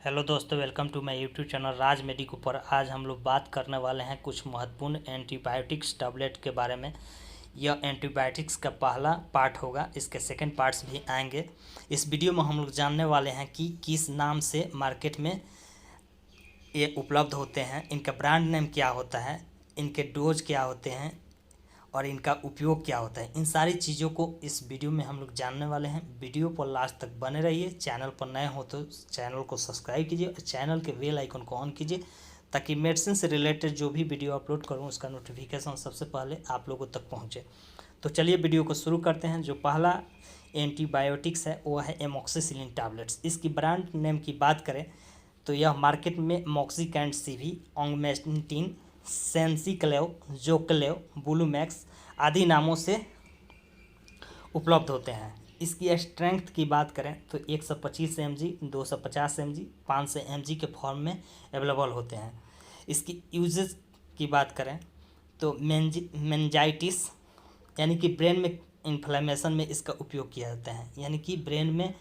Hello दोस्तों, welcome to my YouTube channel Raj medico पर। आज हम लोग बात करने वाले हैं कुछ महत्वपूर्ण एंटीबायोटिक्स टैबलेट के बारे में। यह एंटीबायोटिक्स का पहला पार्ट होगा, इसके सेकंड पार्ट्स भी आएंगे। इस वीडियो में हम लोग जानने वाले हैं कि किस नाम से मार्केट में ये उपलब्ध होते हैं, इनका ब्रांड नेम क्या होता है, इनके डोज क्या होते हैं और इनका उपयोग क्या होता है। इन सारी चीज़ों को इस वीडियो में हम लोग जानने वाले हैं। वीडियो पर लास्ट तक बने रहिए। चैनल पर नए हो तो चैनल को सब्सक्राइब कीजिए और चैनल के बेल आइकन को ऑन कीजिए ताकि मेडिसिन से रिलेटेड जो भी वीडियो अपलोड करूं उसका नोटिफिकेशन सबसे पहले आप लोगों तक पहुंचे। तो चलिए वीडियो को शुरू करते हैं। जो पहला एंटीबायोटिक्स है वो है एमॉक्सिसिलिन टैबलेट्स। इसकी ब्रांड नेम की बात करें तो यह मार्केट में मॉक्सिकैंड सीवी, ऑगमेंटिन, सेंसिक्लेव, जोक्लेव, बुलूमैक्स आदि नामों से उपलब्ध होते हैं। इसकी स्ट्रेंथ की बात करें तो 125 mg, 250 mg, 500 mg के फॉर्म में अवेलेबल होते हैं। इसकी यूजेस की बात करें तो मेंजाइटिस यानी कि ब्रेन में इन्फ्लेमेशन में इसका उपयोग किया जाता है। यानी कि ब्रेन में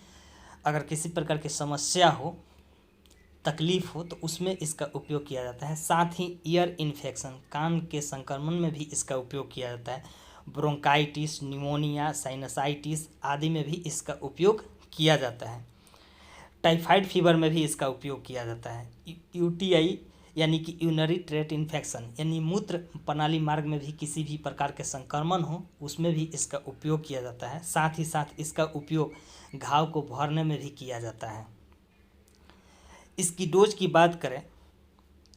अगर किसी प्रकार की समस्या हो, तकलीफ हो तो उसमें इसका उपयोग किया जाता है। साथ ही ईयर इन्फेक्शन, कान के संक्रमण में भी इसका उपयोग किया जाता है। ब्रोंकाइटिस, निमोनिया, साइनसाइटिस आदि में भी इसका उपयोग किया जाता है। टाइफाइड फीवर में भी इसका उपयोग किया जाता है। यूटीआई यानी कि यूरिनरी ट्रैक्ट इन्फेक्शन यानी मूत्र प्रणाली मार्ग में भी किसी भी प्रकार के संक्रमण हो उसमें भी इसका उपयोग किया जाता है। साथ ही साथ इसका उपयोग घाव को भरने में भी किया जाता है। इसकी डोज की बात करें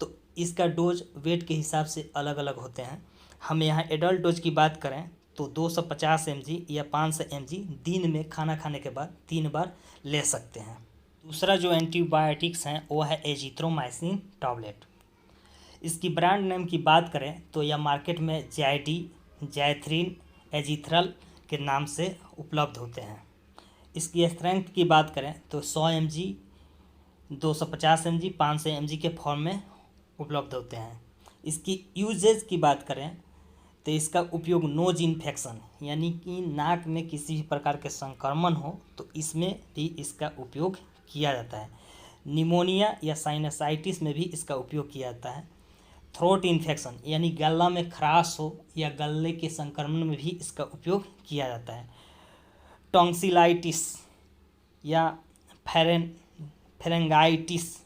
तो इसका डोज वेट के हिसाब से अलग अलग होते हैं। हम यहाँ एडल्ट डोज की बात करें तो 250 mg या 500 mg दिन में खाना खाने के बाद 3 बार ले सकते हैं। दूसरा जो एंटीबायोटिक्स हैं वो है एजिथ्रोमाइसिन टैबलेट। इसकी ब्रांड नेम की बात करें तो यह मार्केट में जायडी, जायथ्रिन, एजिथ्रल के नाम से उपलब्ध होते हैं। इसकी स्ट्रेंथ की बात करें तो 100 mg, 250 mg, 500 mg के फॉर्म में उपलब्ध होते हैं। इसकी यूजेज की बात करें तो इसका उपयोग नोज इन्फेक्शन यानी कि नाक में किसी भी प्रकार के संक्रमण हो तो इसमें भी इसका उपयोग किया जाता है। निमोनिया या साइनसाइटिस में भी इसका उपयोग किया जाता है। थ्रोट इन्फेक्शन यानी गला में खराश हो या गले के संक्रमण में भी इसका उपयोग किया जाता है। टॉन्सिलाइटिस या फेरेंगाइटिस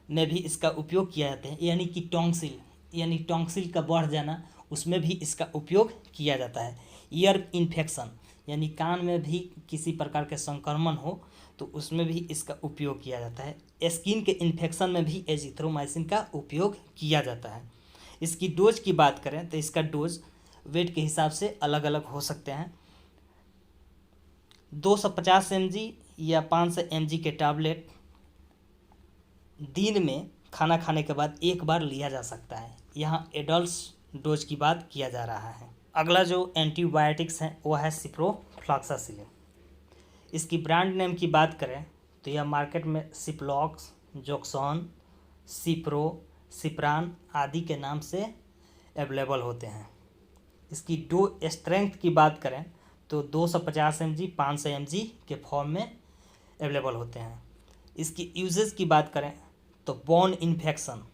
में भी इसका उपयोग किया जाता है। यानी टॉन्सिल का बढ़ जाना उसमें भी इसका उपयोग किया जाता है। ईयर इन्फेक्शन यानी कान में भी किसी प्रकार के संक्रमण हो तो उसमें भी इसका उपयोग किया जाता है। स्किन के इन्फेक्शन में भी एजिथ्रोमाइसिन का उपयोग किया जाता है। इसकी डोज की बात करें तो इसका डोज वेट के हिसाब से अलग अलग हो सकते हैं। 250 mg या 500 mg के टैबलेट दिन में खाना खाने के बाद 1 बार लिया जा सकता है। यहाँ एडल्ट्स डोज की बात किया जा रहा है। अगला जो एंटीबायोटिक्स है वो है सिप्रोफ्लॉक्सासिलिन। इसकी ब्रांड नेम की बात करें तो यह मार्केट में सिप्लॉक्स, जोक्सॉन, सिप्रो, सिप्रान आदि के नाम से अवेलेबल होते हैं। इसकी स्ट्रेंथ की बात करें तो 250 mg, 500 mg के फॉर्म में अवेलेबल होते हैं। इसकी यूजेस की बात करें तो बोन इन्फेक्शन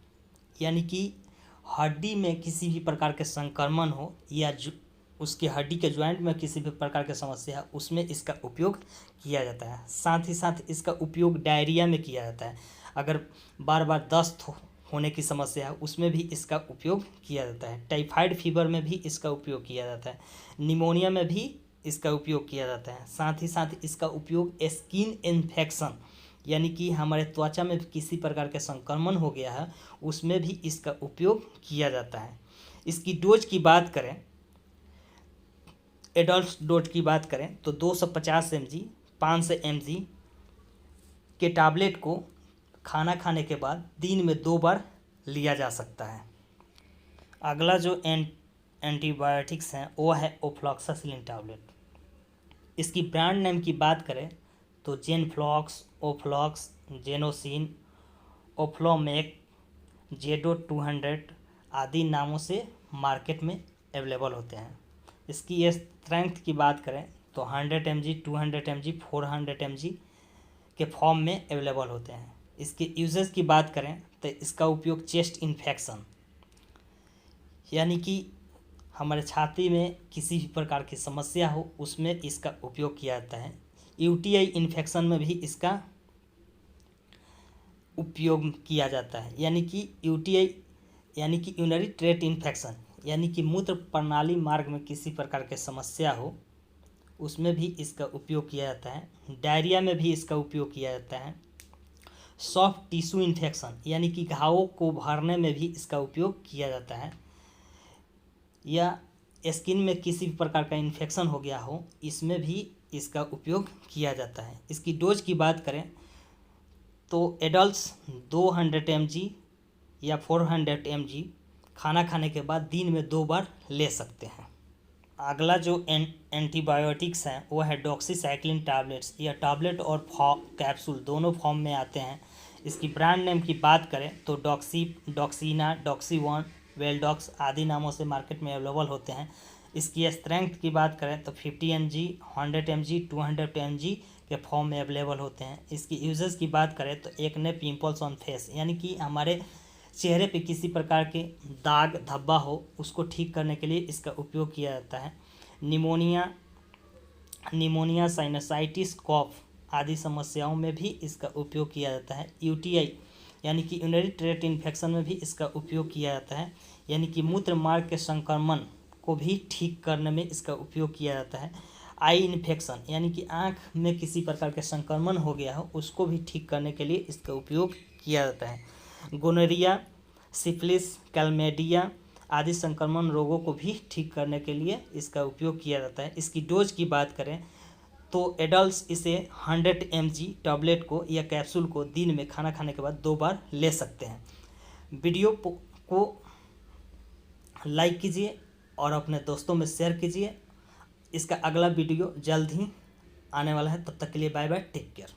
यानी कि हड्डी में किसी भी प्रकार के संक्रमण हो या उसके हड्डी के जॉइंट में किसी भी प्रकार की समस्या है उसमें इसका उपयोग किया जाता है। साथ ही साथ इसका उपयोग डायरिया में किया जाता है। अगर बार बार दस्त होने की समस्या है उसमें भी इसका उपयोग किया जाता है। टाइफाइड फीवर में भी इसका उपयोग किया जाता है। निमोनिया में भी इसका उपयोग किया जाता है। साथ ही साथ इसका उपयोग स्किन इन्फेक्शन यानी कि हमारे त्वचा में किसी प्रकार के संक्रमण हो गया है उसमें भी इसका उपयोग किया जाता है। इसकी डोज की बात करें, एडल्ट डोज की बात करें तो 250 mg, 500 mg के टैबलेट को खाना खाने के बाद दिन में 2 बार लिया जा सकता है। अगला जो एंटीबायोटिक्स हैं वो है ओफ्लॉक्सासिलिन टैबलेट। इसकी ब्रांड नेम की बात करें तो जेनफ्लॉक्स, ओफ्लॉक्स, जेनोसिन, ओफ्लोमेक, जेडो 200 आदि नामों से मार्केट में अवेलेबल होते हैं। इसकी स्ट्रेंथ की बात करें तो 100 mg, 200 mg, 400 mg के फॉर्म में अवेलेबल होते हैं। इसके यूजेस की बात करें तो इसका उपयोग चेस्ट इन्फेक्शन, यानी कि हमारे छाती में किसी भी प्रकार की समस्या हो उसमें इसका उपयोग किया जाता है। यूटीआई इन्फेक्शन में भी इसका उपयोग किया जाता है, यानी कि यूटीआई यानी कि यूरिनरी ट्रैक्ट इन्फेक्शन, यानी कि मूत्र प्रणाली मार्ग में किसी प्रकार की समस्या हो उसमें भी इसका उपयोग किया जाता है। डायरिया में भी इसका उपयोग किया जाता है। सॉफ्ट टिश्यू इन्फेक्शन, यानी कि घावों को भरने में भी इसका उपयोग किया जाता है। या स्किन में किसी भी प्रकार का इन्फेक्शन हो गया हो इसमें भी इसका उपयोग किया जाता है। इसकी डोज की बात करें तो एडल्ट्स 200 mg या 400 mg खाना खाने के बाद दिन में 2 बार ले सकते हैं। अगला जो एंटीबायोटिक्स हैं वो है डॉक्सीसाइक्लिन टैबलेट्स। यह टैबलेट और कैप्सूल दोनों फॉर्म में आते हैं। इसकी ब्रांड नेम की बात करें तो डॉक्सीना, डॉक्सीवन, वेलडॉक्स आदि नामों से मार्केट में अवेलेबल होते हैं। इसकी स्ट्रेंथ की बात करें तो 50 mg, 100 mg, 200 mg के फॉर्म में अवेलेबल होते हैं। इसकी यूजेस की बात करें तो एक्ने, पिंपल्स ऑन फेस, यानी कि हमारे चेहरे पे किसी प्रकार के दाग धब्बा हो उसको ठीक करने के लिए इसका उपयोग किया जाता है। निमोनिया, साइनसाइटिस, कॉफ आदि समस्याओं में भी इसका उपयोग किया जाता है। यूटीआई यानी कि यूरिनरी ट्रैक्ट इन्फेक्शन में भी इसका उपयोग किया जाता है, यानी कि मूत्र मार्ग के संक्रमण को भी ठीक करने में इसका उपयोग किया जाता है। आई इन्फेक्शन, यानी कि आँख में किसी प्रकार के संक्रमण हो गया हो उसको भी ठीक करने के लिए इसका उपयोग किया जाता है। गोनोरिया, सिफिलिस, क्लैमिडिया आदि संक्रमण रोगों को भी ठीक करने के लिए इसका उपयोग किया जाता है। इसकी डोज की बात करें तो एडल्ट्स इसे 100 mg टैबलेट को या कैप्सूल को दिन में खाना खाने के बाद 2 बार ले सकते हैं। वीडियो को लाइक कीजिए और अपने दोस्तों में शेयर कीजिए। इसका अगला वीडियो जल्द ही आने वाला है। तब तक के लिए बाय बाय, टेक केयर।